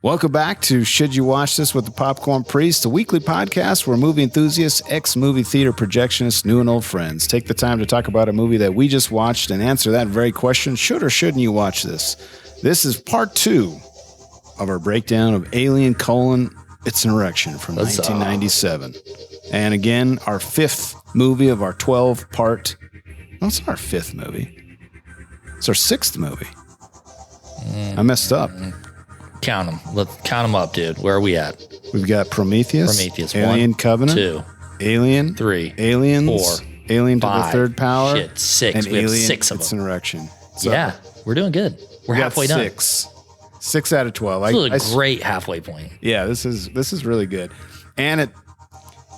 Welcome back to Should You Watch This with the Popcorn Priest, a weekly podcast where movie enthusiasts, ex-movie theater projectionists, new and old friends take the time to talk about a movie that we just watched and answer that very question, should or shouldn't you watch this? This is part 2 of our breakdown of Alien: It's an Erection from 1997. And again, our 5th movie of our 12-part... No, it's not our 5th movie. It's our 6th movie. I messed up. Count them. Let's count them up, dude. Where are we at? We've got Prometheus, Alien 1, Covenant, 2, Alien, 3, Aliens, 4, Alien 5, to the Third Power, shit, 6. and We have Alien, 6 of It's them. an Erection. So Yeah, we're doing good. We're halfway done. 6 out of 12. This is a great halfway point. Yeah, this is really good, and it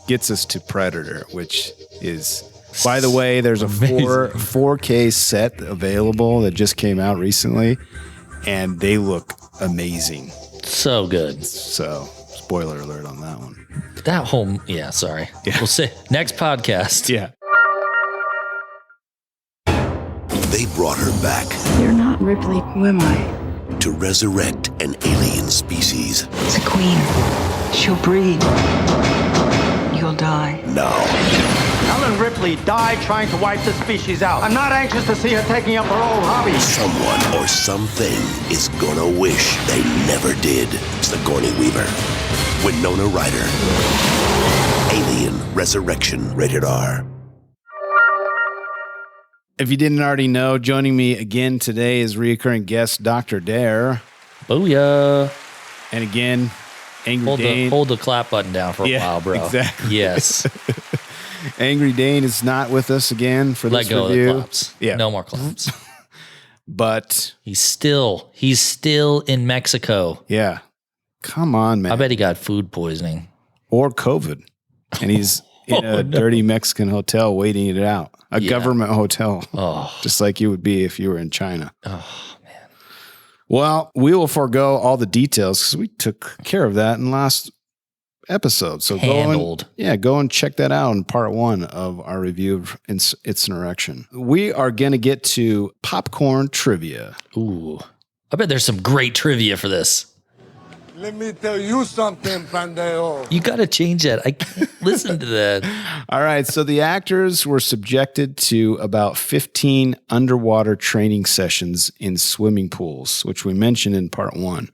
gets us to Predator, which is, by the way, there's a 4K set available that just came out recently, and they look amazing. So good. So, spoiler alert on that one. That whole, yeah, sorry. Yeah. We'll see. Next podcast. Yeah. They brought her back You're not Ripley. Who am I? to resurrect an alien species. It's a queen. She'll breed. You'll die. Now, Ellen Ripley died trying to wipe the species out. I'm not anxious to see her taking up her old hobby. someone or something is gonna wish they never did. Sigourney Weaver, Winona Ryder, Alien Resurrection, rated R. If you didn't already know, joining me again today is reoccurring guest Dr. Dare. Booyah. And again, Angry Dane. Hold the clap button down for a while, bro. Exactly. Yes. Angry Dane is not with us again for Let this go review. of the claps. Yeah. No more claps. But He's still in Mexico. yeah, come on, man. I bet he got food poisoning. Or COVID. And he's in a dirty Mexican hotel waiting it out. A government hotel. Oh. Just like you would be if you were in China. Oh, man. Well, we will forego all the details because we took care of that in last episode. So Handled. go and check that out in part 1 of our review of It's an Erection. We are going to get to popcorn trivia. Ooh. I bet there's some great trivia for this. Let me tell you something, pendejo. You got to change that. I can't listen to that. All right. So the actors were subjected to about 15 underwater training sessions in swimming pools, which we mentioned in part 1,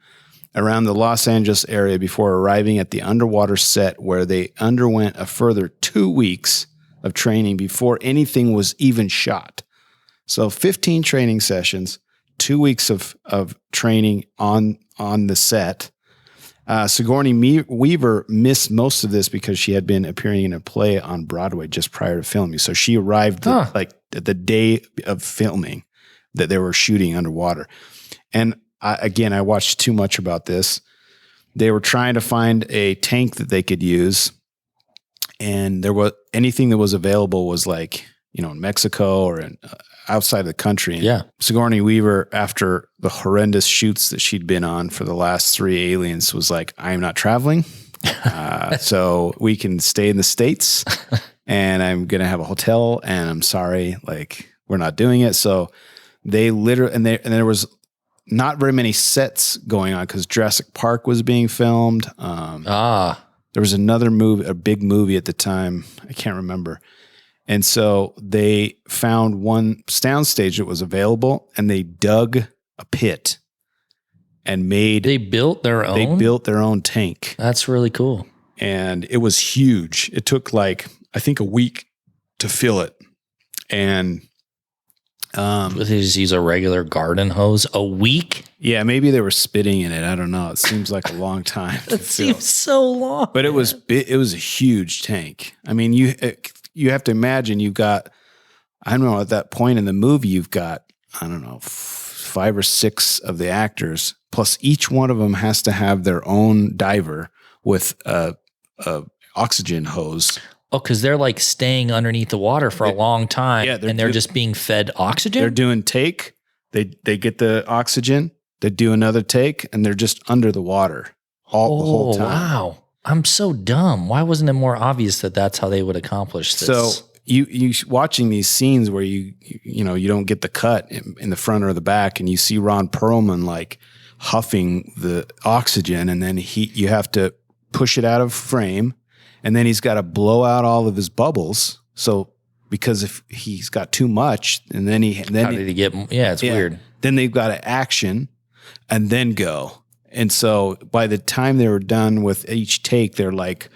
around the Los Angeles area before arriving at the underwater set, where they underwent a further 2 weeks of training before anything was even shot. So 15 training sessions, 2 weeks of training on the set. Sigourney Weaver missed most of this because she had been appearing in a play on Broadway just prior to filming. So she arrived like the day of filming that they were shooting underwater. And I watched too much about this. They were trying to find a tank that they could use, and there was anything that was available was like, in Mexico or in outside the country. And Yeah. Sigourney Weaver, after the horrendous shoots that she'd been on for the last 3 Aliens, was like, I am not traveling. So we can stay in the States, and I'm going to have a hotel, and I'm sorry, like, we're not doing it. So they literally, and there was not very many sets going on because Jurassic Park was being filmed. There was another movie, a big movie at the time. I can't remember. And so they found one soundstage that was available, and they dug a pit and They built their own? They built their own tank. That's really cool. And it was huge. It took I think a week to fill it. And They just use a regular garden hose a week? yeah, maybe they were spitting in it. I don't know. It seems like a long time. That seems so long. But it was a huge tank. I mean, you have to imagine you've got, I don't know, at that point in the movie, you've got, I don't know, 5 or 6 of the actors, plus each one of them has to have their own diver with a oxygen hose. Oh, because they're like staying underneath the water for a long time, Yeah, and they're just being fed oxygen? They're doing take. They get the oxygen. They do another take, and they're just under the water the whole time. Wow. I'm so dumb. Why wasn't it more obvious that that's how they would accomplish this? So you watching these scenes where you don't get the cut in the front or the back, and you see Ron Perlman like huffing the oxygen, and then you have to push it out of frame, and then he's got to blow out all of his bubbles. So because if he's got too much, and then it's weird. Then they've got to action and then go. And so by the time they were done with each take, they're like,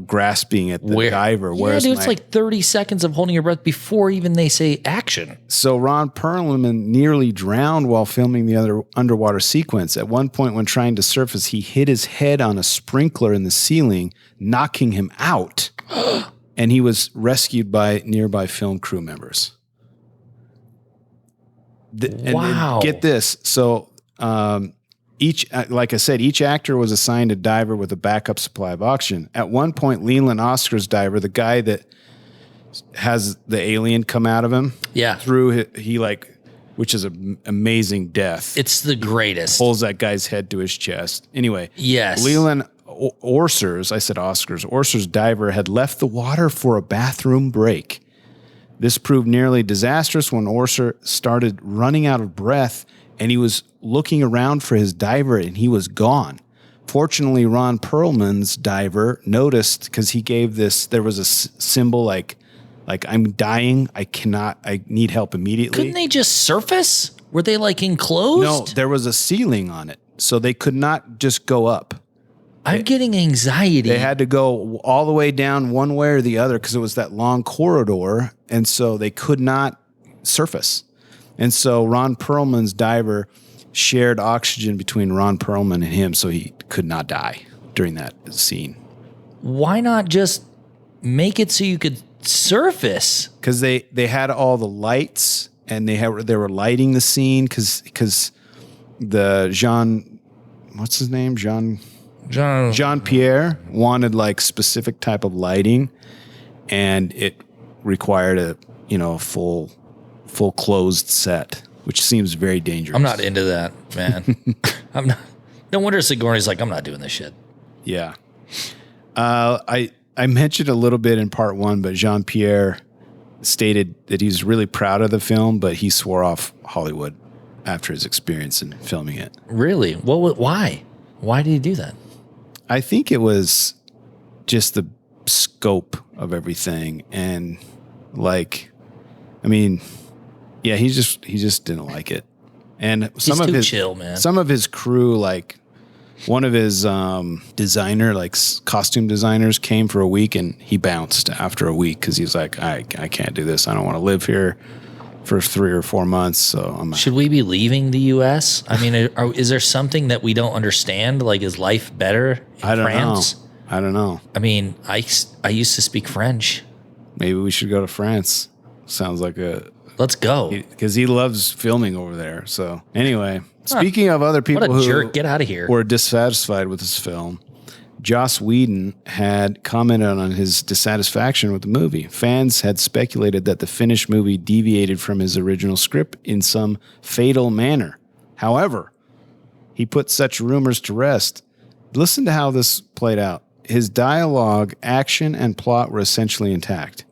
grasping at the diver. Whereas it's like 30 seconds of holding your breath before even they say action. So Ron Perlman nearly drowned while filming the other underwater sequence. At one point when trying to surface, he hit his head on a sprinkler in the ceiling, knocking him out. And he was rescued by nearby film crew members. Wow. And get this. So, like I said, each actor was assigned a diver with a backup supply of oxygen. At one point, Leland Oscar's diver, the guy that has the alien come out of him, which is an amazing death. It's the greatest. Pulls that guy's head to his chest. Anyway, yes, Leland Orser's diver had left the water for a bathroom break. This proved nearly disastrous when Orser started running out of breath, and he was looking around for his diver, and he was gone. Fortunately, Ron Perlman's diver noticed, because he gave there was a symbol like I'm dying, I need help immediately. Couldn't they just surface? Were they like enclosed? No, there was a ceiling on it, so they could not just go up. I'm getting anxiety. They had to go all the way down one way or the other because it was that long corridor, and so they could not surface. And so Ron Perlman's diver shared oxygen between Ron Perlman and him, so he could not die during that scene. Why not just make it so you could surface? Because they had all the lights, and they were lighting the scene because what's his name? Jean-Pierre wanted like specific type of lighting, and it required a full closed set, which seems very dangerous. I'm not into that, man. I'm not. No wonder Sigourney's like, I'm not doing this shit. Yeah. I mentioned a little bit in part one, but Jean-Pierre stated that he's really proud of the film, but he swore off Hollywood after his experience in filming it. Really? Why? Why did he do that? I think it was just the scope of everything, and he just didn't like it. And He's too chill, man. Some of his crew, like one of his costume designers, came for a week, and he bounced after a week because he's like, I can't do this. I don't want to live here for 3 or 4 months. So should we be leaving the U.S.? I mean, is there something that we don't understand? Like, is life better in France? I don't know. I mean, I used to speak French. Maybe we should go to France. Sounds like let's go. Because he loves filming over there. So anyway, speaking of other people get out of here, were dissatisfied with this film, Joss Whedon had commented on his dissatisfaction with the movie. Fans had speculated that the finished movie deviated from his original script in some fatal manner. However, he put such rumors to rest. Listen to how this played out. His dialogue, action, and plot were essentially intact.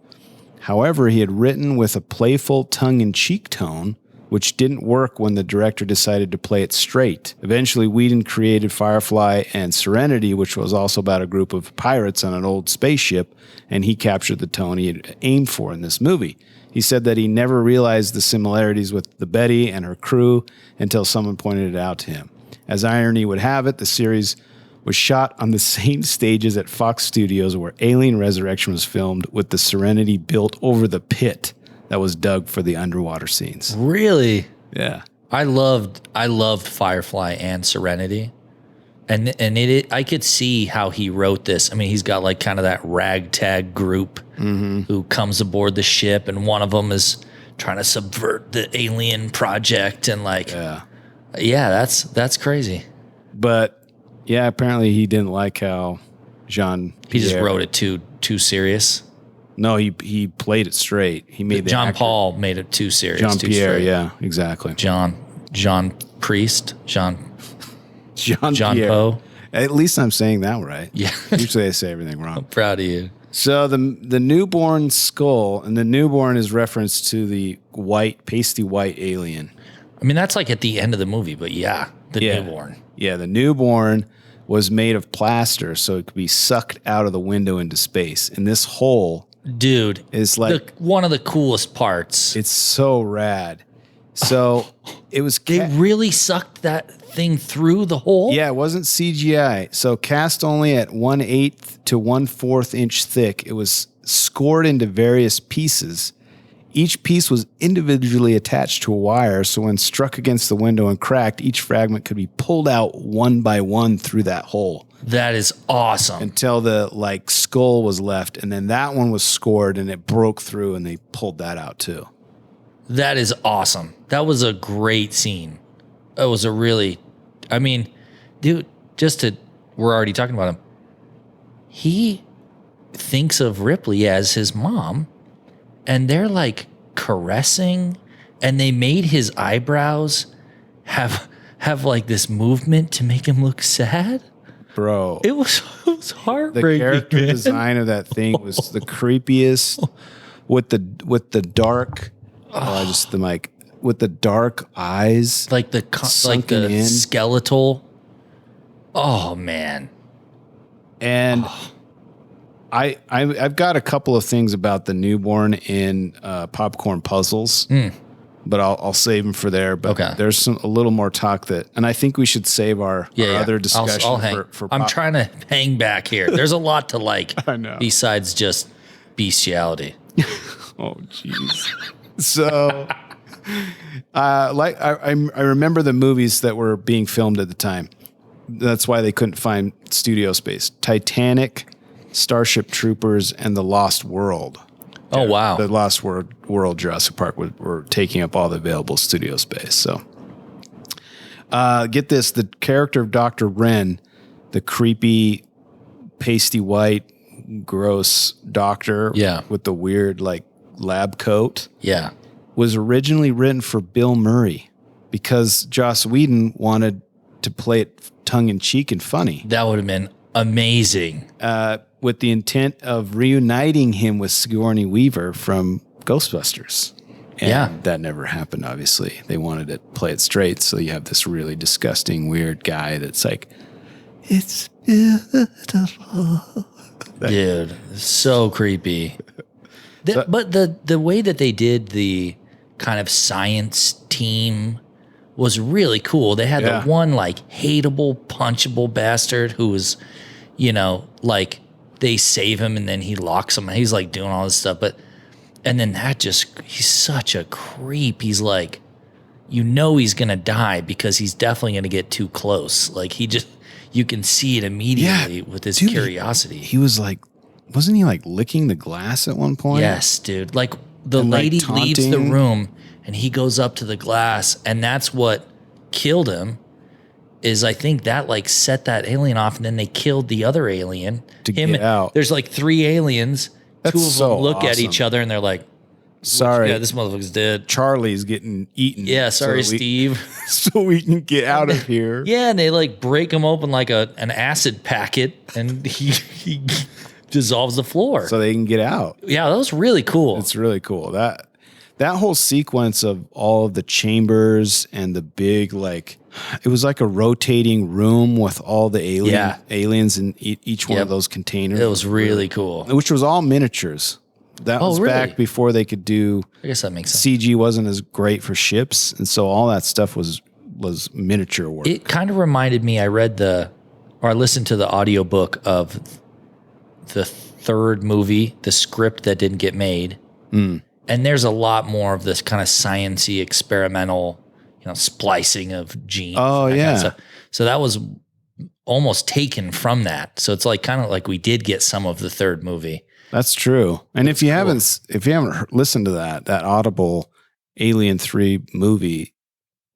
However, he had written with a playful, tongue-in-cheek tone, which didn't work when the director decided to play it straight. Eventually, Whedon created Firefly and Serenity, which was also about a group of pirates on an old spaceship, and he captured the tone he had aimed for in this movie. He said that he never realized the similarities with the Betty and her crew until someone pointed it out to him. As irony would have it, the series was shot on the same stages at Fox Studios where Alien Resurrection was filmed, with the Serenity built over the pit that was dug for the underwater scenes. Really? Yeah. I loved Firefly and Serenity. And I could see how he wrote this. I mean, he's got like kind of that ragtag group who comes aboard the ship, and one of them is trying to subvert the alien project, and that's crazy. But yeah, apparently he didn't like how Jean. He just wrote it too serious. No, he played it straight. He made John Paul made it too serious. Jean-Pierre, yeah, exactly. John Priest, John Poe. At least I'm saying that right. Yeah. Usually I say everything wrong. I'm proud of you. So the newborn skull, and the newborn is reference to the white, pasty white alien. I mean, that's like at the end of the movie, but yeah, the newborn. Yeah, the newborn was made of plaster, so it could be sucked out of the window into space. And this hole, dude, is like one of the coolest parts. It's so rad. So it was. They really sucked that thing through the hole. Yeah, it wasn't CGI. So cast only at 1/8 to 1/4 inch thick, it was scored into various pieces. Each piece was individually attached to a wire, so when struck against the window and cracked, each fragment could be pulled out one by one through that hole. That is awesome. Until the skull was left, and then that one was scored and it broke through, and they pulled that out too. That is awesome. That was a great scene. It was a really, I mean, dude, we're already talking about him. He thinks of Ripley as his mom, and they're like caressing, and they made his eyebrows have like this movement to make him look sad. Bro, it was heartbreaking. The character design of that thing was the creepiest, with the dark, with the dark eyes, like the skeletal. Oh man. And I've got a couple of things about the newborn in Popcorn Puzzles, but I'll save them for there. But there's a little more talk and I think we should save our other discussion. I'll hang. I'm trying to hang back here. There's a lot to like I know. Besides just bestiality. Oh, jeez. So, I remember the movies that were being filmed at the time. That's why they couldn't find studio space. Titanic, Starship Troopers, and The Lost World. Oh, wow. The Lost World Jurassic Park were taking up all the available studio space. So, get this. The character of Dr. Wren, the creepy, pasty white, gross doctor with the weird lab coat, was originally written for Bill Murray because Joss Whedon wanted to play it tongue-in-cheek and funny. That would have been amazing. With the intent of reuniting him with Sigourney Weaver from Ghostbusters. And that never happened, obviously. They wanted to play it straight, so you have this really disgusting, weird guy that's like, it's beautiful. Dude, so creepy. But the way that they did the kind of science team was really cool. They had the one hateable, punchable bastard who was, they save him and then he locks him. He's doing all this stuff, and then he's such a creep. He's like, he's gonna die because he's definitely gonna get too close. You can see it immediately with his curiosity. He was wasn't he licking the glass at one point? Yes, dude. The lady leaves the room and he goes up to the glass, and that's what killed him. Is I think that set that alien off, and then they killed the other alien to get out. There's 3 aliens. That's 2 of so them look awesome. at each other and they're like, sorry. Yeah, this motherfucker's dead. Charlie's getting eaten. Yeah, sorry, Steve. So we can get out of here. Yeah, and they break him open like an acid packet, and he dissolves the floor. So they can get out. Yeah, that was really cool. It's really cool. That whole sequence of all of the chambers and the big, it was like a rotating room with all the aliens in each one of those containers. It was really cool. Which was all miniatures. That was back before they could do. I guess that makes sense. CG wasn't as great for ships, and so all that stuff was miniature work. It kind of reminded me. I listened to the audiobook of the 3rd movie, the script that didn't get made, and there's a lot more of this kind of sciencey, experimental, splicing of genes. Oh yeah. Kind of stuff. So that was almost taken from that. So it's kind of we did get some of the 3rd movie. That's true. And if you haven't listened to that Audible Alien 3 movie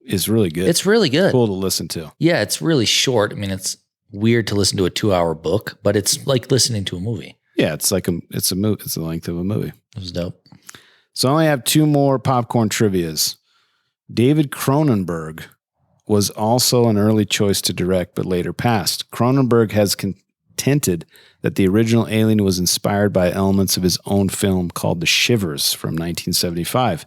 is really good. It's really good. Cool to listen to. Yeah, it's really short. I mean, it's weird to listen to a 2-hour book, but it's like listening to a movie. Yeah, it's it's a movie. It's the length of a movie. It was dope. So I only have 2 more popcorn trivias. David Cronenberg was also an early choice to direct, but later passed. Cronenberg has hinted that the original Alien was inspired by elements of his own film called The Shivers from 1975.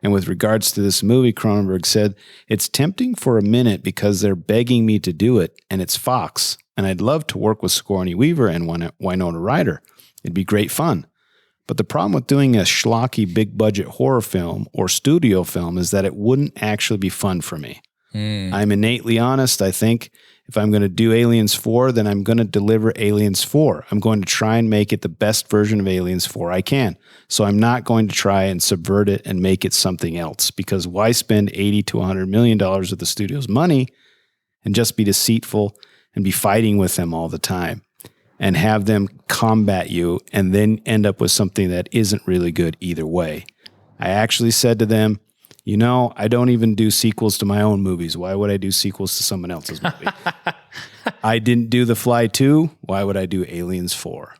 And with regards to this movie, Cronenberg said, "It's tempting for a minute because they're begging me to do it, and it's Fox. And I'd love to work with Sigourney Weaver and Winona Ryder. It'd be great fun. But the problem with doing a schlocky big-budget horror film or studio film is that it wouldn't actually be fun for me. I'm innately honest. I think if I'm going to do Aliens 4, then I'm going to deliver Aliens 4. I'm going to try and make it the best version of Aliens 4 I can. So I'm not going to try and subvert it and make it something else, because why spend $80 to $100 million of the studio's money and just be deceitful and be fighting with them all the time and have them combat you and then end up with something that isn't really good either way." I actually said to them, I don't even do sequels to my own movies. Why would I do sequels to someone else's movie? I didn't do The Fly 2. Why would I do Aliens 4?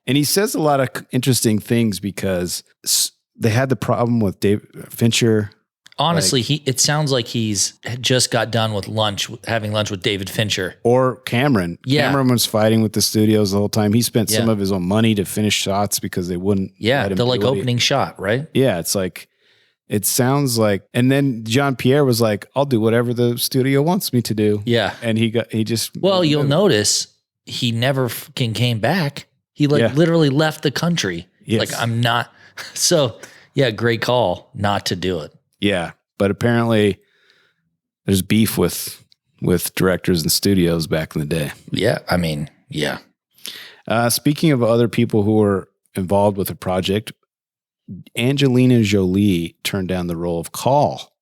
And he says a lot of interesting things because they had the problem with David Fincher. Honestly, it sounds like he's just got done with having lunch with David Fincher. Or Cameron. Yeah. Cameron was fighting with the studios the whole time. He spent some of his own money to finish shots because they wouldn't. Yeah, let him the do it. opening shot, right? Yeah, it's like, it sounds like, and then Jean-Pierre was like, "I'll do whatever the studio wants me to do." Yeah. And he just. Well, you'll notice he never fucking came back. He literally left the country. Yes. Like, I'm not. So yeah, great call not to do it. Yeah. But apparently there's beef with directors and studios back in the day. Yeah. I mean, yeah. Speaking of other people who were involved with the project, Angelina Jolie turned down the role of Call,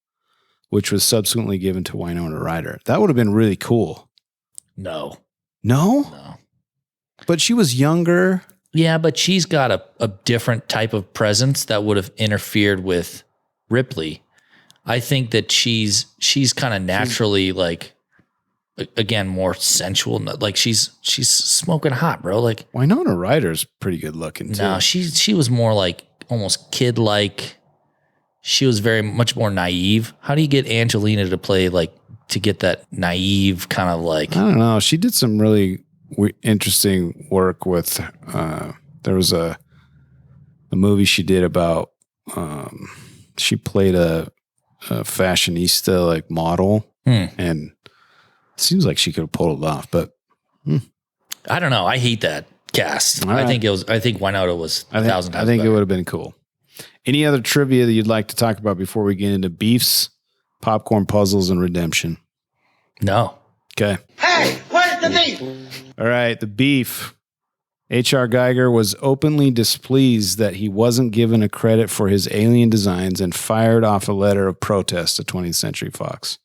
which was subsequently given to Winona Ryder. That would have been really cool. No. But she was younger. Yeah, but she's got a different type of presence that would have interfered with Ripley. I think that she's kind of naturally again, more sensual. Like she's smoking hot, bro. Like Winona Ryder's pretty good looking too. No, she was more like almost kid-like. She was very much more naive. How do you get Angelina to play to get that naive kind of I don't know. She did some really interesting work with, there was a movie she did about, she played a fashionista model, and it seems like she could have pulled it off, but I don't know. I hate that cast. All right. I think Winona was 1,000 times I think better. it would have been cool. Any other trivia that you'd like to talk about before we get into beefs, popcorn puzzles, and redemption? No. Okay. Hey, where's the beef? All right. The beef. H.R. Geiger was openly displeased that he wasn't given a credit for his alien designs and fired off a letter of protest to 20th Century Fox.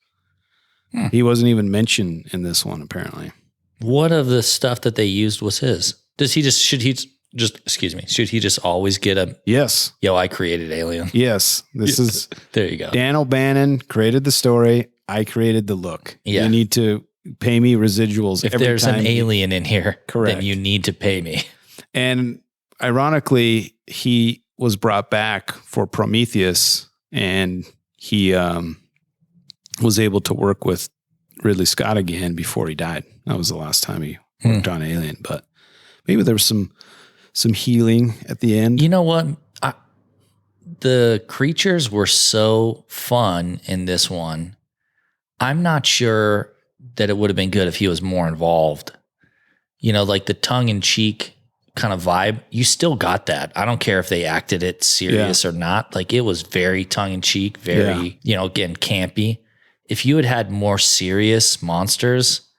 He wasn't even mentioned in this one, apparently. What of the stuff that they used was his? Should he just always get a, Yes. yo, I created Alien? Yes. This is There you go. Dan O'Bannon created the story. I created the look. Yeah. You need to pay me residuals If every there's time an alien in here, Correct. then you need to pay me. And ironically, he was brought back for Prometheus, and he was able to work with Ridley Scott again before he died. That was the last time he worked on Alien, but maybe there was some healing at the end. You know what? The creatures were so fun in this one. I'm not sure that it would have been good if he was more involved. The tongue-in-cheek kind of vibe. You still got that. I don't care if they acted it serious or not. It was very tongue-in-cheek, very, again, campy. If you had more serious monsters,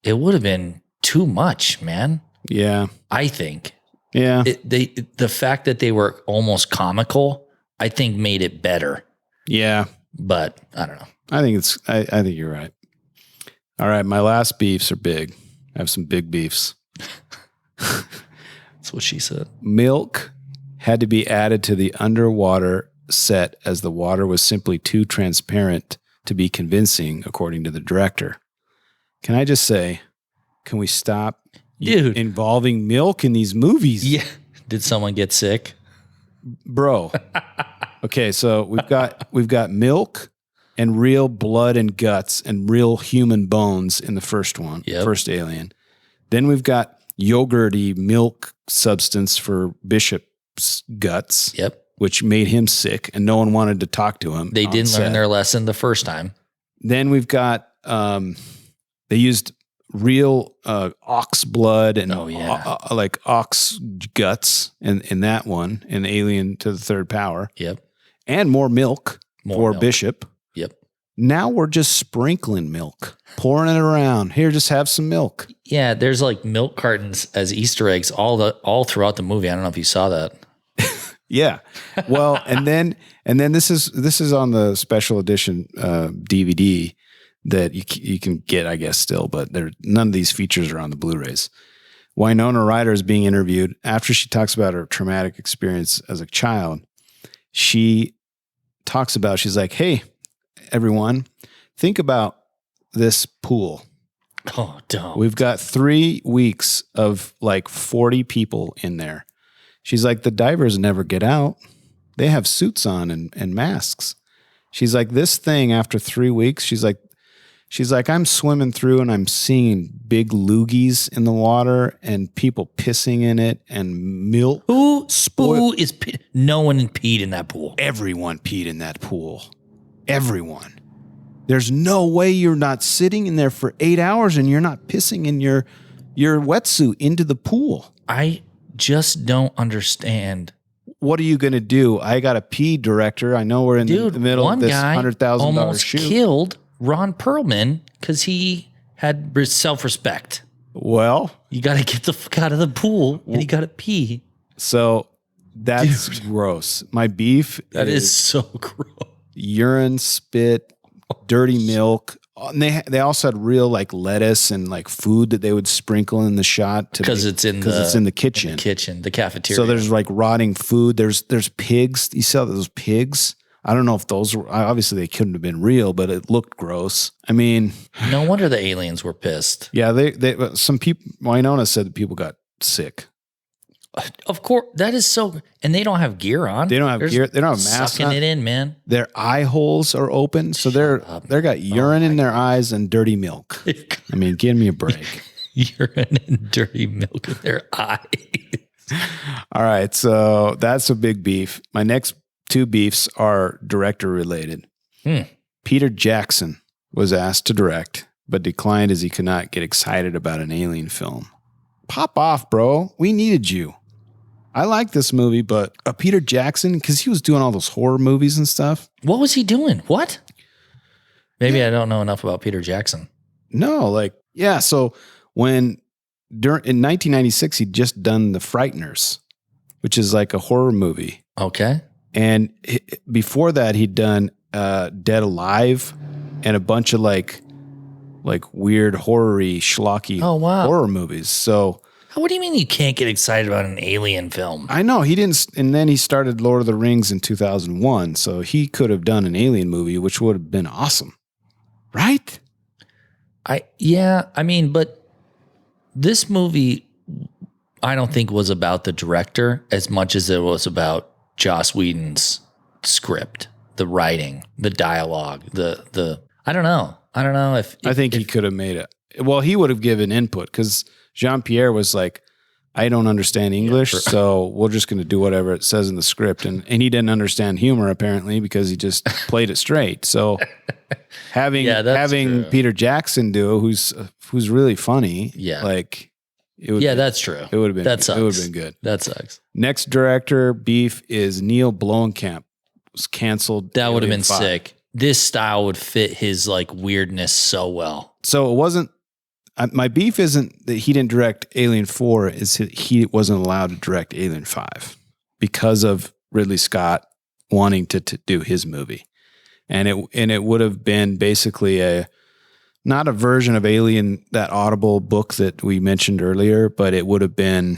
it would have been too much, man. Yeah. I think. Yeah. The fact that they were almost comical, I think made it better. Yeah. But I don't know. I think you're right. All right. My last beefs are big. I have some big beefs. That's what she said. Milk had to be added to the underwater set as the water was simply too transparent to be convincing, according to the director. Can I just say, can we stop Dude. involving milk in these movies? Yeah. Did someone get sick? Bro. Okay, so we've got milk and real blood and guts and real human bones in the first one, Yep. first Alien. Then we've got yogurty milk substance for Bishop's guts. Yep. Which made him sick, and no one wanted to talk to him. They didn't learn their lesson the first time. Then we've got they used real ox blood and like ox guts in that one in Alien to the Third Power. Yep. And more milk for Bishop. Yep. Now we're just sprinkling milk, pouring it around. Here, just have some milk. Yeah, there's like milk cartons as Easter eggs all throughout the movie. I don't know if you saw that. Yeah. Well, and then this is on the special edition DVD that you can get, I guess, still, but none of these features are on the Blu-rays. Winona Ryder is being interviewed after she talks about her traumatic experience as a child. She talks about, she's like, hey, everyone, think about this pool. Oh, don't. We've got 3 weeks of like 40 people in there. She's like, the divers never get out. They have suits on and masks. She's like, this thing after 3 weeks, she's like, I'm swimming through and I'm seeing big loogies in the water and people pissing in it and milk. Who is no one peed in that pool? Everyone peed in that pool. Everyone. There's no way you're not sitting in there for 8 hours and you're not pissing in your wetsuit into the pool. I just don't understand. What are you going to do? I got a pee, director. I know we're in the middle of this $100,000 almost shoot. Killed Ron Perlman because he had self-respect. Well, you got to get the fuck out of the pool and you got to pee. So that's gross. My beef that is so gross. Urine, spit, dirty milk. And they also had real like lettuce and like food that they would sprinkle in the shot because it's in the kitchen, the cafeteria. So there's like rotting food. There's pigs. You saw those pigs. I don't know if those were obviously they couldn't have been real, but it looked gross. I mean, no wonder the aliens were pissed. Yeah, they some people. Winona said that people got sick. Of course, that is so. And they don't have gear on. They don't have gear. They don't have masks sucking on. It in, man. Their eye holes are open, so they got urine in their eyes and dirty milk. I mean, give me a break. Urine and dirty milk in their eyes. All right, so that's a big beef. My next 2 beefs are director related. Peter Jackson was asked to direct, but declined as he could not get excited about an alien film. Pop off, bro. We needed you. I like this movie, but Peter Jackson, because he was doing all those horror movies and stuff. What was he doing? What? Maybe I don't know enough about Peter Jackson. No, so in 1996, he'd just done The Frighteners, which is like a horror movie. Okay. And before that, he'd done Dead Alive and a bunch of like weird horror-y, schlocky horror movies. So what do you mean you can't get excited about an alien film? I know he didn't. And then he started Lord of the Rings in 2001. So he could have done an alien movie, which would have been awesome. Right? I mean, but this movie, I don't think was about the director as much as it was about Joss Whedon's script, the writing, the dialogue, the I don't know. I don't know if I think he could have made it. Well, he would have given input because Jean-Pierre was like, I don't understand English, so we're just going to do whatever it says in the script. And he didn't understand humor, apparently, because he just played it straight. So having Peter Jackson do, who's really funny, that's true. It would have been that sucks. It would have been good. That sucks. Next director beef is Neil Blomkamp. Was canceled. That would have been sick. This style would fit his like weirdness so well. So it wasn't. My beef isn't that he didn't direct Alien 4, is he wasn't allowed to direct Alien 5 because of Ridley Scott wanting to do his movie. And it would have been basically not a version of Alien, that Audible book that we mentioned earlier, but it would have been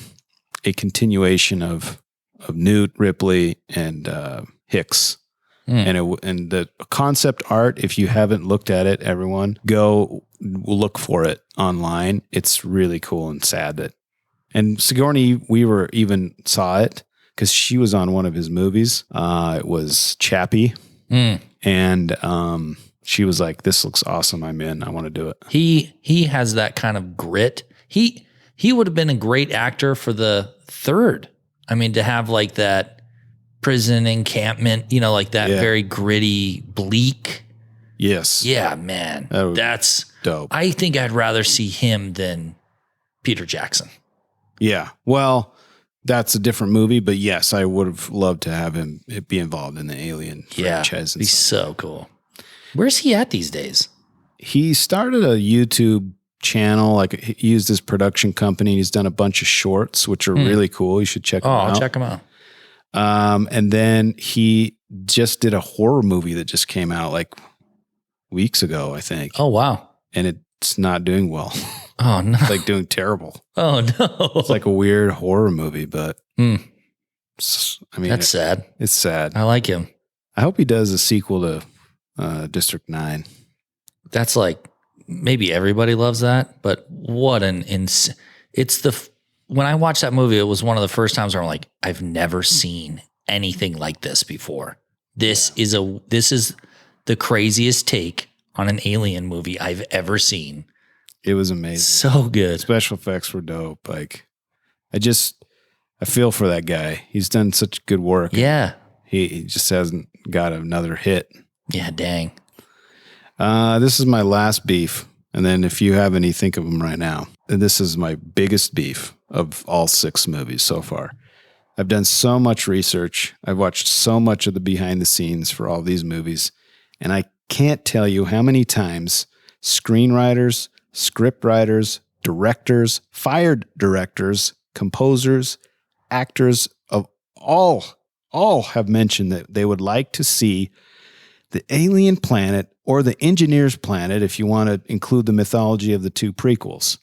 a continuation of Newt, Ripley, and Hicks. And the concept art, if you haven't looked at it, everyone, go look for it online. It's really cool and sad that. And Sigourney Weaver even saw it because she was on one of his movies. It was Chappie. And she was like, this looks awesome. I'm in. I want to do it. He has that kind of grit. He would have been a great actor for the third. I mean, to have like that prison encampment, like that very gritty, bleak. Yes. Yeah, man. That's dope. I think I'd rather see him than Peter Jackson. Yeah. Well, that's a different movie, but yes, I would have loved to have him be involved in the Alien franchise. He's so cool. Where's he at these days? He started a YouTube channel, like he used his production company. He's done a bunch of shorts, which are really cool. You should check them out. I'll check them out. And then he just did a horror movie that just came out like weeks ago, I think. Oh, wow. And it's not doing well. Oh, no. It's like doing terrible. Oh, no. It's like a weird horror movie, but I mean, that's sad. It's sad. I like him. I hope he does a sequel to District 9. That's like, maybe everybody loves that, but what when I watched that movie, it was one of the first times where I'm like, I've never seen anything like this before. This is the craziest take on an alien movie I've ever seen. It was amazing. So good. Special effects were dope. Like, I feel for that guy. He's done such good work. Yeah. He just hasn't got another hit. Yeah, dang. This is my last beef. And then if you have any, think of them right now. And this is my biggest beef of all 6 movies so far. I've done so much research. I've watched so much of the behind the scenes for all these movies. And I can't tell you how many times screenwriters, script writers, directors, fired directors, composers, actors of all have mentioned that they would like to see the alien planet or the engineer's planet, if you want to include the mythology of the 2 prequels.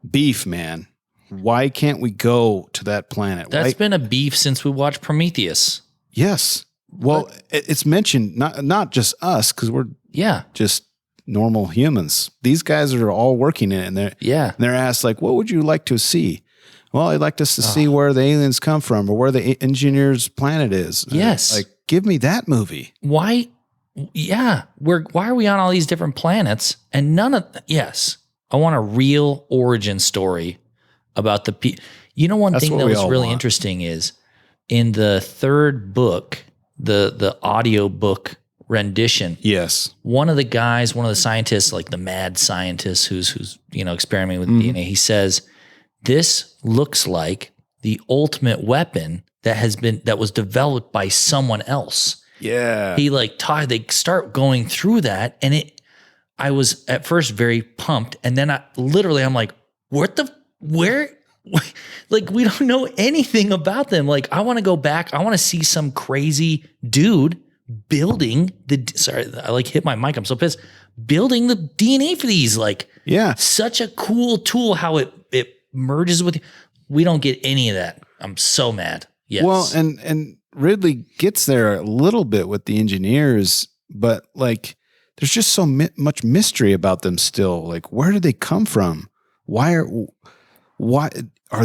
Beef, man. Why can't we go to that planet? That's been a beef since we watched Prometheus. Yes. Well, it's mentioned, not just us, because we're just normal humans. These guys are all working in it, and they're asked, like, what would you like to see? Well, I'd like us to see where the aliens come from or where the engineer's planet is. Yes. Like, give me that movie. Why? Yeah. Why are we on all these different planets and yes. I want a real origin story about the people. One thing that was really interesting is in the 3rd book, the audio book rendition. Yes. One of the scientists, like the mad scientist who's experimenting with DNA, he says, this looks like the ultimate weapon that was developed by someone else. Yeah. They start going through that, and I was at first very pumped, and then I'm like, where? Like, we don't know anything about them. Like, I want to go back. I want to see some crazy dude building I hit my mic. I'm so pissed. Building the DNA for these, such a cool tool, how it merges with, we don't get any of that. I'm so mad. Yes. Well, and Ridley gets there a little bit with the engineers, but there's just so much mystery about them still. Like, where did they come from? Why are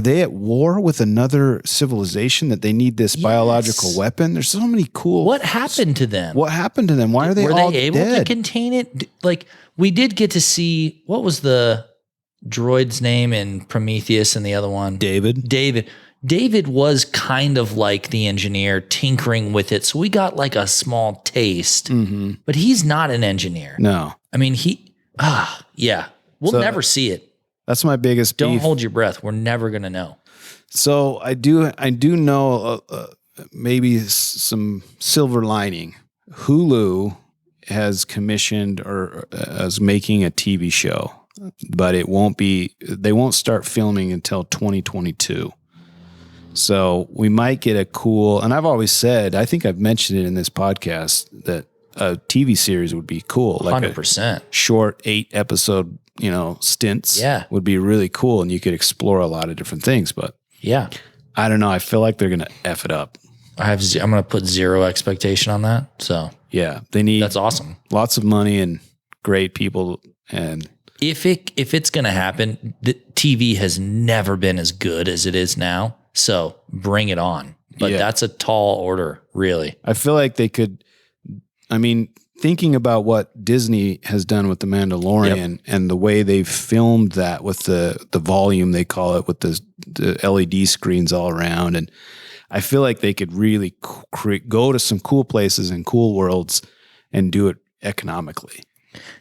they at war with another civilization that they need this biological weapon? There's so many cool. What happened to them? Why are they all able dead? to contain it? Like, we did get to see, what was the droid's name in Prometheus and the other one? David was kind of like the engineer tinkering with it. So we got like a small taste, but he's not an engineer. No. I mean, we'll never see it. That's my biggest beef. Don't hold your breath. We're never going to know. So I do know maybe some silver lining. Hulu has commissioned or is making a TV show, but they won't start filming until 2022. So we might get a cool, and I've always said, I think I've mentioned it in this podcast, that a TV series would be cool. Like 100%. A short 8-episode, stints would be really cool, and you could explore a lot of different things. But I don't know. I feel like they're going to F it up. I'm going to put 0 expectation on that. So yeah, they need, that's awesome. Lots of money and great people. And if it's going to happen, the TV has never been as good as it is now. So bring it on. But that's a tall order, really. I feel like they could, thinking about what Disney has done with The Mandalorian and the way they've filmed that with the volume, they call it, with the LED screens all around. And I feel like they could really go to some cool places and cool worlds and do it economically.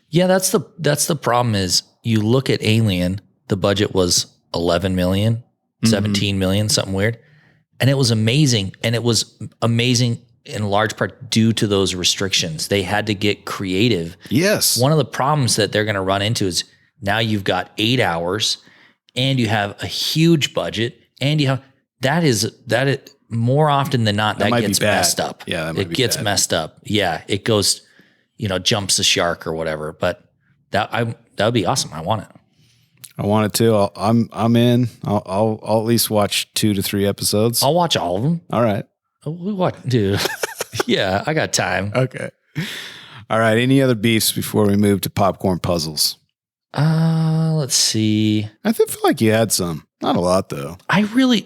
Yeah, that's the problem is you look at Alien, the budget was 11 million, 17 million, something weird. And it was amazing. And it was amazing in large part due to those restrictions. They had to get creative. Yes. One of the problems that they're going to run into is now you've got 8 hours and you have a huge budget and you have that is more often than not that gets messed up. Yeah, it gets messed up. Yeah, it goes, jumps the shark or whatever. But that would be awesome. I want it. I want it too. I'm in. I'll at least watch 2 to 3 episodes. I'll watch all of them. All right. We watch, dude. Yeah, I got time. Okay. All right. Any other beefs before we move to popcorn puzzles? Let's see. I feel like you had some. Not a lot though.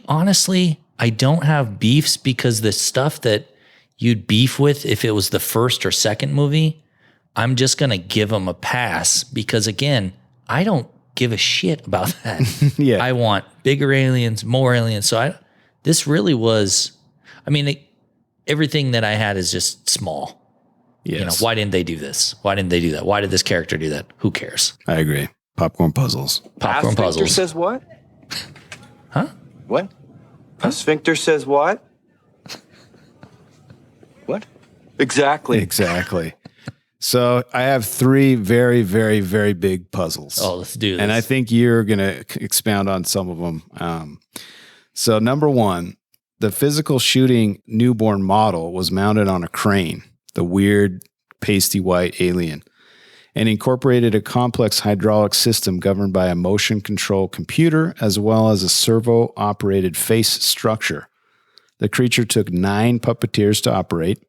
Honestly, I don't have beefs because the stuff that you'd beef with if it was the first or second movie, I'm just going to give them a pass because again, I don't give a shit about that. Yeah. I want bigger aliens, more aliens. So this really was, everything that I had is just small. Yes. Why didn't they do this? Why didn't they do that? Why did this character do that? Who cares? I agree. Popcorn puzzles. Popcorn puzzles. Sphincter says what? Huh? What? A sphincter says what? What? Exactly. So I have 3 very, very, very big puzzles. Oh, let's do this. And I think you're going to expound on some of them. So number 1, the physical shooting newborn model was mounted on a crane, the weird pasty white alien, and incorporated a complex hydraulic system governed by a motion control computer as well as a servo-operated face structure. The creature took 9 puppeteers to operate,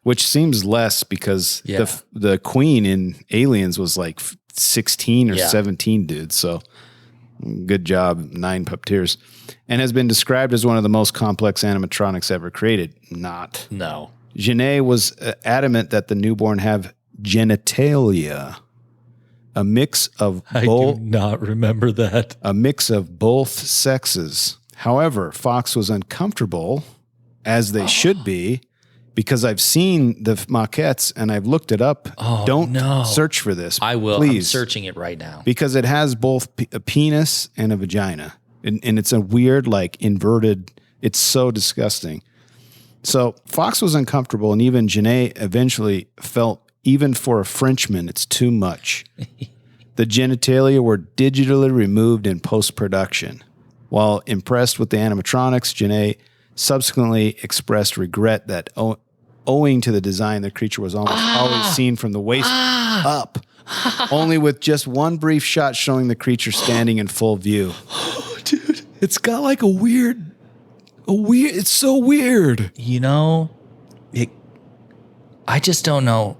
which seems less because the queen in Aliens was like 16 or 17 dudes. So good job, 9 puppeteers. And has been described as one of the most complex animatronics ever created. Not. No. Janae was adamant that the newborn have genitalia, a mix of both. I do not remember that. A mix of both sexes. However, Fox was uncomfortable, as they should be, because I've seen the maquettes and I've looked it up. Oh, Don't no. search for this. I will. Please. I'm searching it right now. Because it has both a penis and a vagina. And it's a weird, inverted, it's so disgusting. So Fox was uncomfortable, and even Janae eventually felt, even for a Frenchman, it's too much. The genitalia were digitally removed in post-production. While impressed with the animatronics, Janae subsequently expressed regret that owing to the design, the creature was almost always seen from the waist up, only with just one brief shot showing the creature standing in full view. Dude, it's got like a weird, it's so weird. I just don't know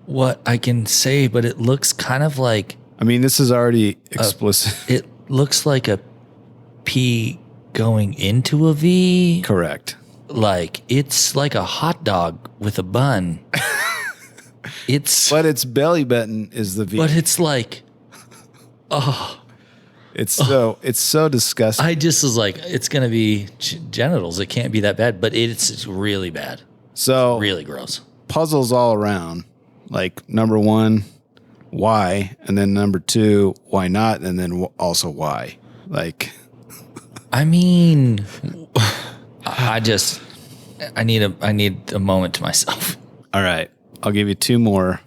what I can say, but it looks kind of like... this is already explicit. It looks like a P going into a V. Correct. It's like a hot dog with a bun. But its belly button is the V. But it's like, it's so disgusting. I just was like, it's going to be genitals. It can't be that bad, but it's really bad. So really gross. Puzzles all around. Number 1, why? And then number 2, why not? And then also why? I need a moment to myself. All right. I'll give you 2 more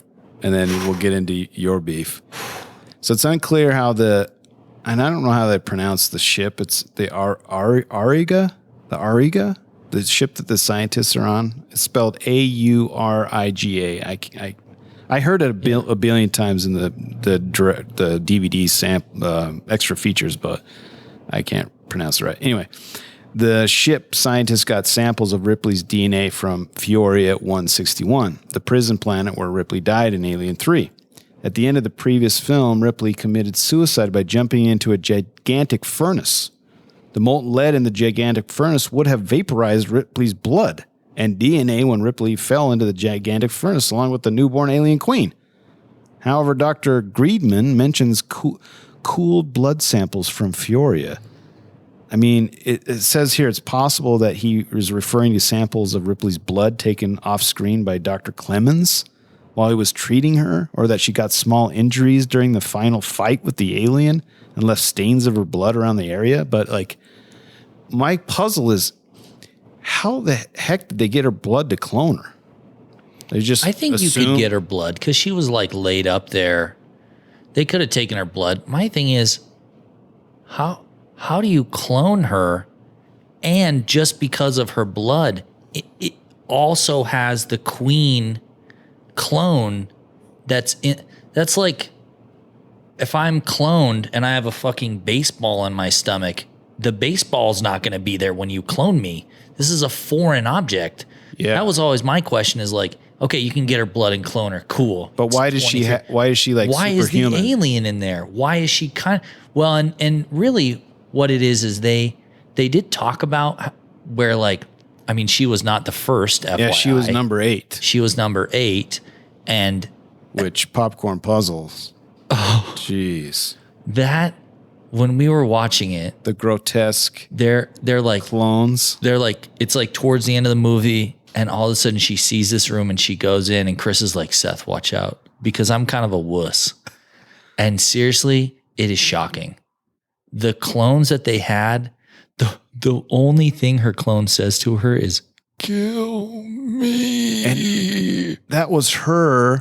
and then we'll get into your beef. So it's unclear how and I don't know how they pronounce the ship. It's the Auriga, the ship that the scientists are on. It's spelled Auriga. I heard it a billion times in the DVD extra features, but I can't pronounce it right. Anyway, the ship scientists got samples of Ripley's DNA from Fioria 161, the prison planet where Ripley died in Alien 3. At the end of the previous film, Ripley committed suicide by jumping into a gigantic furnace. The molten lead in the gigantic furnace would have vaporized Ripley's blood, and DNA when Ripley fell into the gigantic furnace along with the newborn alien queen. However, Dr. Griedman mentions cooled blood samples from Fioria. I mean, it says here it's possible that he was referring to samples of Ripley's blood taken off screen by Dr. Clemens while he was treating her, or that she got small injuries during the final fight with the alien and left stains of her blood around the area. But like, my puzzle is, how the heck did they get her blood to clone her? I think you could get her blood because she was like laid up there. They could have taken her blood. My thing is, how do you clone her? And just because of her blood, it also has the queen clone that's like, if I'm cloned and I have a fucking baseball in my stomach, the baseball's not going to be there when you clone me. This is a foreign object. Yeah. That was always my question, is like, okay, you can get her blood and clone her. Cool. But why is she like why superhuman? is the alien in there? Why is she well, and really what it is they did talk about where, like, I mean, she was not the first, FYI. Yeah, she was number 8. She was number 8, and which popcorn puzzles. Oh, jeez. That, when we were watching it, the grotesque, they're like clones. They're like, it's like towards the end of the movie, and all of a sudden she sees this room and she goes in, and Chris is like, Seth, watch out, because I'm kind of a wuss. And seriously, it is shocking. The clones that they had, the only thing her clone says to her is, kill me. And that was her,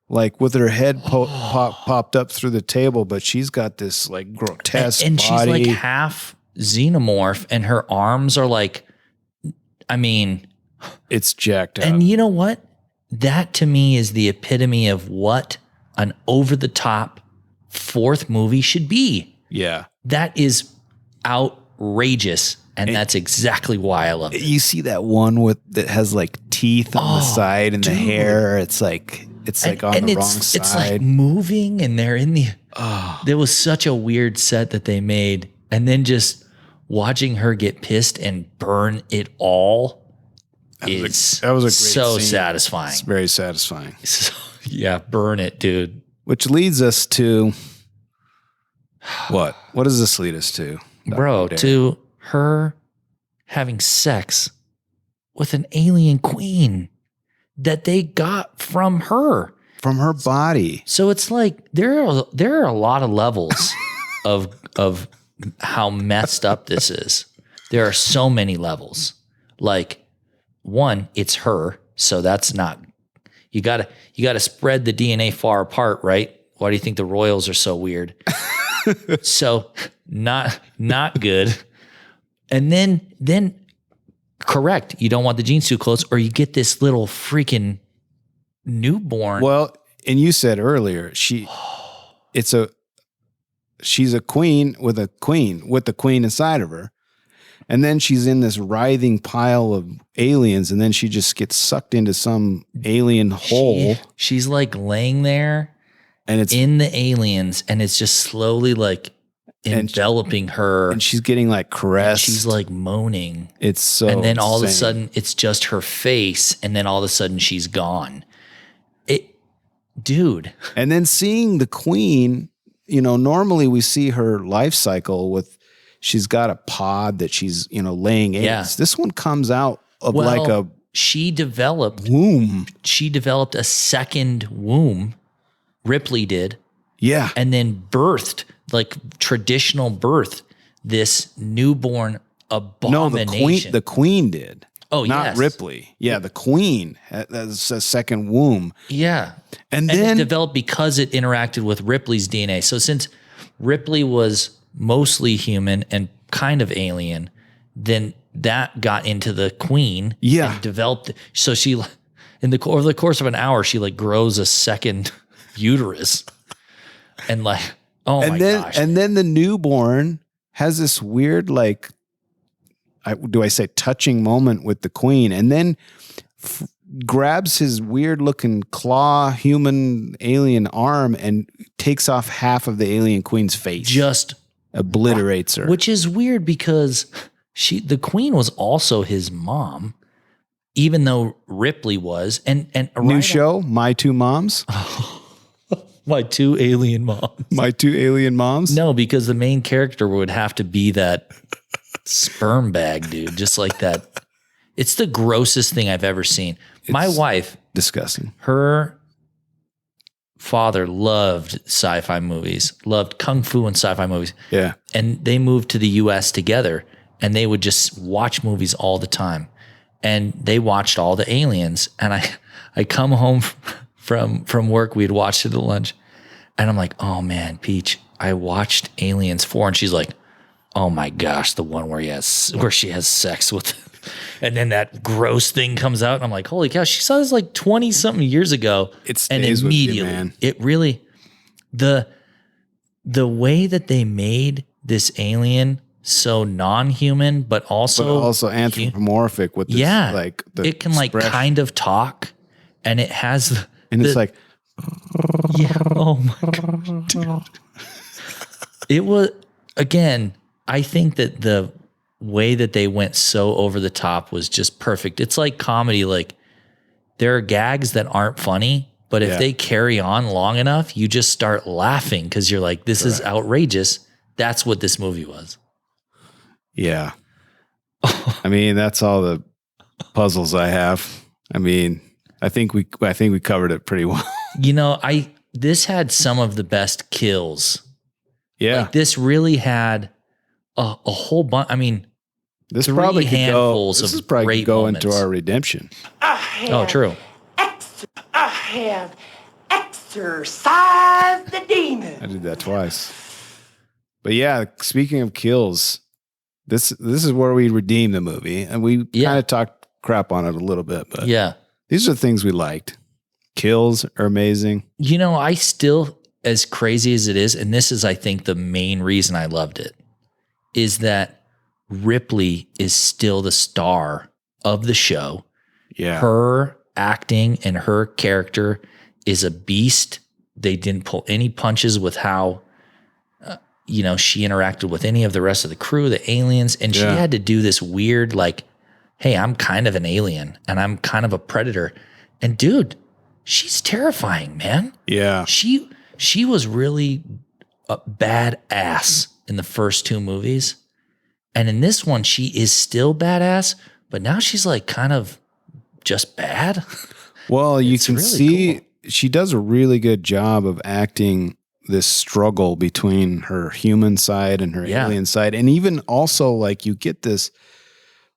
like, with her head popped up through the table, but she's got this like grotesque and body. She's like half xenomorph, and her arms are like, I mean, it's jacked up. And you know what? That to me is the epitome of what an over-the-top 4th movie should be. Yeah. That is outrageous, and that's exactly why I love it. You see that one that has like teeth on the side and the hair. It's like on the wrong side. It's like moving, and they're in the. There was such a weird set that they made, and then just watching her get pissed and burn it all that was a great so scene. Satisfying. It's very satisfying. So, yeah, burn it, dude. Which leads us to what? What does this lead us to, bro? To her having sex with an alien queen that they got from her body. So it's like there are a lot of levels of how messed up this is. There are so many levels. Like, one, it's her, so that's not. You gotta spread the DNA far apart, right? Why do you think the royals are so weird? So not good. And then correct, you don't want the genes too close, or you get this little freaking newborn. Well, and you said earlier, she's a queen with the queen inside of her. And then she's in this writhing pile of aliens, and then she just gets sucked into some alien hole. She's like laying there, and it's in the aliens, and it's just slowly like enveloping her. And she's getting like caressed. She's like moaning. It's so And then all insane. of a sudden it's just her face, and then all of a sudden she's gone. Dude. And then seeing the queen, normally we see her life cycle with, she's got a pod that she's, laying eggs. Yeah. This one comes out of like a she developed womb. She developed a second womb. Ripley did. Yeah. And then birthed, like traditional birth, this newborn abomination. No, the queen did. Oh, not yes. Ripley. Yeah, the queen. That's a second womb. Yeah. And it then developed because it interacted with Ripley's DNA. So since Ripley was mostly human and kind of alien, then that got into the queen. Yeah. And developed. So she, over the course of an hour, she like grows a second uterus. And like, my gosh. And then the newborn has this weird, like, do I say touching moment with the queen, and then grabs his weird looking claw human alien arm and takes off half of the alien queen's face. Just obliterates her. Which is weird because the queen was also his mom. even though Ripley was, and New show, My Two Moms. My Two Alien Moms. My Two Alien Moms. No, because the main character would have to be that sperm bag, dude. Just like that. It's the grossest thing I've ever seen. My wife, disgusting. Her father loved sci-fi movies, loved kung fu and sci-fi movies. Yeah. And they moved to the US together, and they would just watch movies all the time. And they watched all the Aliens. And I come home from work, we'd watched it at lunch, and I'm like, oh man, Peach, I watched Aliens 4, and she's like, oh my gosh, the one where she has sex with, and then that gross thing comes out, and I'm like, holy cow, she saw this like 20 something years ago. And immediately, it really, the way that they made this alien so non-human, but also anthropomorphic with this, like it can like kind of talk, and it has, it's like, yeah, oh my god, dude. It was, again, I think that the way that they went so over the top was just perfect. It's like comedy. Like, there are gags that aren't funny, but if they carry on long enough, you just start laughing because you're like, this is outrageous. That's what this movie was. Yeah. I mean, that's all the puzzles I have. I mean, I think we covered it pretty well. You know, this had some of the best kills. Yeah. Like, this really had a whole bunch. I mean, this probably handfuls this of is probably great go moments. into our redemption. Oh, true. I have exorcised the demon. I did that twice. But yeah, speaking of kills, this is where we redeem the movie, and we kind of talked crap on it a little bit, but these are the things we liked. Kills are amazing. You know, I still, as crazy as it is, and this is, I think, the main reason I loved it, is that Ripley is still the star of the show. Yeah. Her acting and her character is a beast. They didn't pull any punches with how, she interacted with any of the rest of the crew, the aliens. And she had to do this weird, like, hey, I'm kind of an alien and I'm kind of a predator. And dude, she's terrifying, man. Yeah. She was really a badass in the first two movies. And in this one, she is still badass, but now she's like kind of just bad. Well, you can really see she does a really good job of acting this struggle between her human side and her alien side. And even also, like, you get this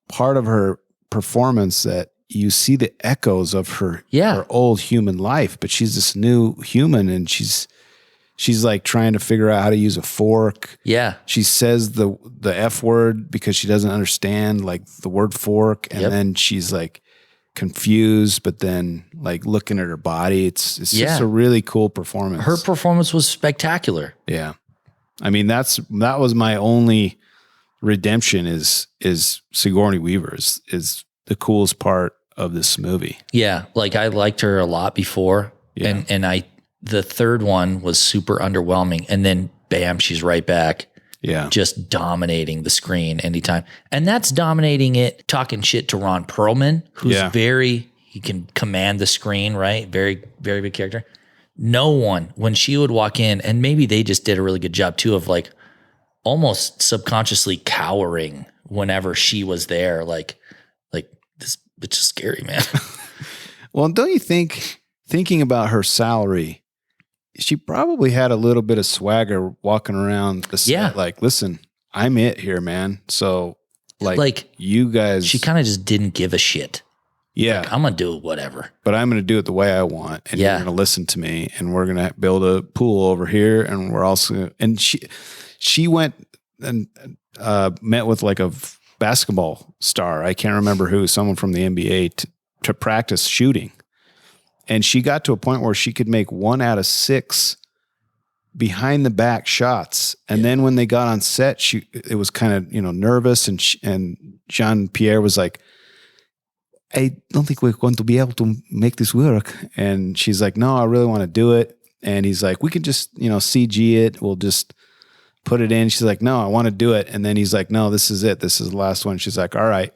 part of her performance that you see the echoes of her old human life, but she's this new human, and she's like trying to figure out how to use a fork. Yeah. She says the F word because she doesn't understand like the word fork. And then she's like confused, but then like looking at her body. It's just a really cool performance. Her performance was spectacular. Yeah. I mean, that was my only redemption is Sigourney Weaver is the coolest part of this movie. Yeah. Like, I liked her a lot before. Yeah. And the third one was super underwhelming. And then bam, she's right back. Yeah. Just dominating the screen anytime. And that's dominating it, talking shit to Ron Perlman, who's he can command the screen, right? Very, very big character. No one, when she would walk in, and maybe they just did a really good job too of like almost subconsciously cowering whenever she was there. Like this bitch is scary, man. Well, don't you think, thinking about her salary, she probably had a little bit of swagger walking around the set. Like, listen, I'm it here, man. So like you guys, she kind of just didn't give a shit. Yeah. Like, I'm going to do whatever, but I'm going to do it the way I want. And you're going to listen to me, and we're going to build a pool over here. And we're also, and she went and met with like a basketball star. I can't remember who, someone from the NBA to practice shooting. And she got to a point where she could make 1 out of 6 behind the back shots. And then when they got on set, it was kind of, nervous. And Jean-Pierre was like, I don't think we're going to be able to make this work. And she's like, no, I really want to do it. And he's like, we can just, CG it. We'll just put it in. She's like, no, I want to do it. And then he's like, no, this is it. This is the last one. She's like, all right.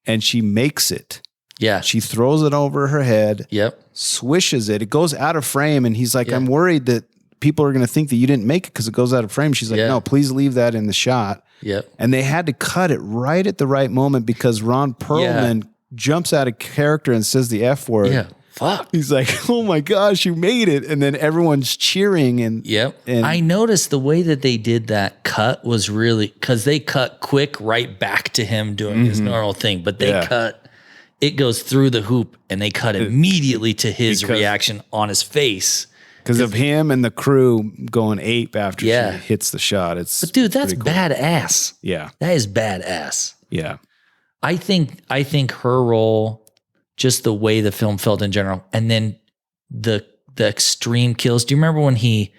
And she makes it. Yeah. She throws it over her head. Yep. Swishes it. It goes out of frame, and he's like, I'm worried that people are going to think that you didn't make it because it goes out of frame. She's like, no, please leave that in the shot. Yep. And they had to cut it right at the right moment because Ron Perlman jumps out of character and says the F word. Yeah. Fuck. He's like, oh my gosh, you made it. And then everyone's cheering. And I noticed the way that they did that cut was really, because they cut quick right back to him doing his normal thing, but they cut, it goes through the hoop and they cut immediately to his reaction on his face. Because of him and the crew going ape after she hits the shot. But dude, that's cool. Badass. Yeah. That is badass. Yeah. I think her role, just the way the film felt in general, and then the extreme kills. Do you remember when he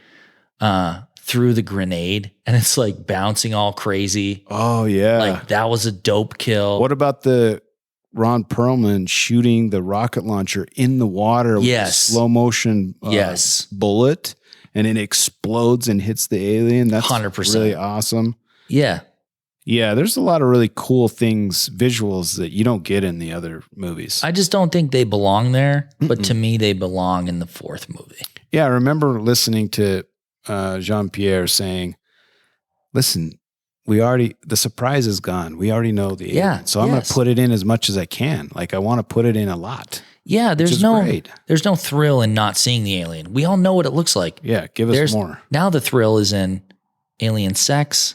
threw the grenade and it's like bouncing all crazy? Oh yeah. Like that was a dope kill. What about the Ron Perlman shooting the rocket launcher in the water with a slow motion bullet, and it explodes and hits the alien? That's 100% really awesome. Yeah. Yeah, there's a lot of really cool things, visuals that you don't get in the other movies. I just don't think they belong there, but to me, they belong in the fourth movie. Yeah, I remember listening to Jean-Pierre saying, listen, the surprise is gone. We already know the alien. So I'm going to put it in as much as I can. Like I want to put it in a lot. Yeah, there's no thrill in not seeing the alien. We all know what it looks like. Yeah, give us more. Now the thrill is in alien sex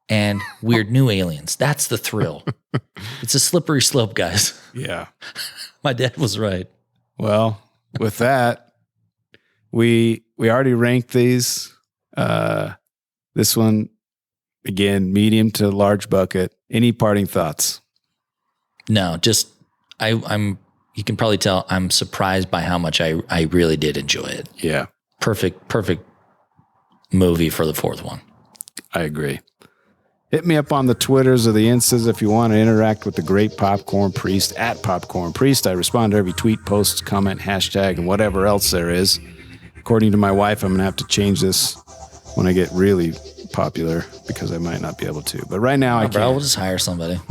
and weird new aliens. That's the thrill. It's a slippery slope, guys. Yeah. My dad was right. Well, with that, we already ranked these. This one, again, medium to large bucket. Any parting thoughts? No, just I'm you can probably tell I'm surprised by how much I really did enjoy it. Yeah. Perfect movie for the fourth one. I agree. Hit me up on the Twitters or the Instas if you want to interact with the great Popcorn Priest at Popcorn Priest. I respond to every tweet, post, comment, hashtag, and whatever else there is. According to my wife, I'm going to have to change this when I get really popular because I might not be able to. But right now I can. We'll just hire somebody.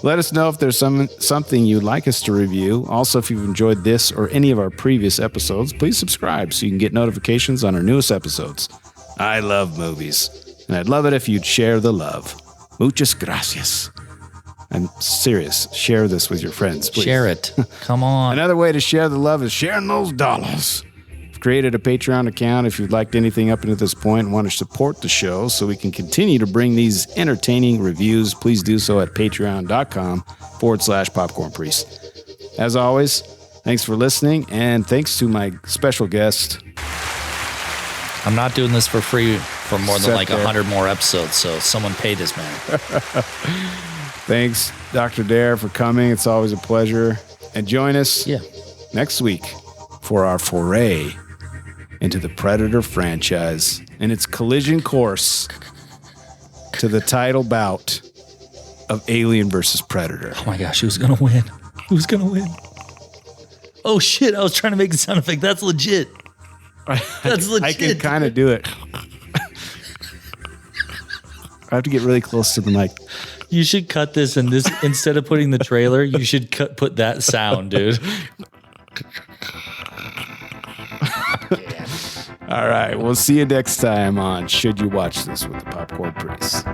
Let us know if there's something you'd like us to review. Also, if you've enjoyed this or any of our previous episodes, please subscribe so you can get notifications on our newest episodes. I love movies, and I'd love it if you'd share the love. Muchas gracias. I'm serious. Share this with your friends, please. Share it. Come on. Another way to share the love is sharing those dollars. I've created a Patreon account if you'd liked anything up until this point and want to support the show so we can continue to bring these entertaining reviews. Please do so at patreon.com/popcornpriest. As always, thanks for listening, and thanks to my special guest. I'm not doing this for free for more than 100 more episodes, so someone pay this man. Thanks, Dr. Dare, for coming. It's always a pleasure. And join us next week for our foray into the Predator franchise and its collision course to the title bout of Alien versus Predator. Oh my gosh, who's going to win? Who's going to win? Oh shit, I was trying to make a sound effect. That's legit. That's legit. I can kind of do it. I have to get really close to the mic. You should cut this, and this instead of putting the trailer, you should put that sound, dude. All right, we'll see you next time on Should You Watch This with the Popcorn Priest.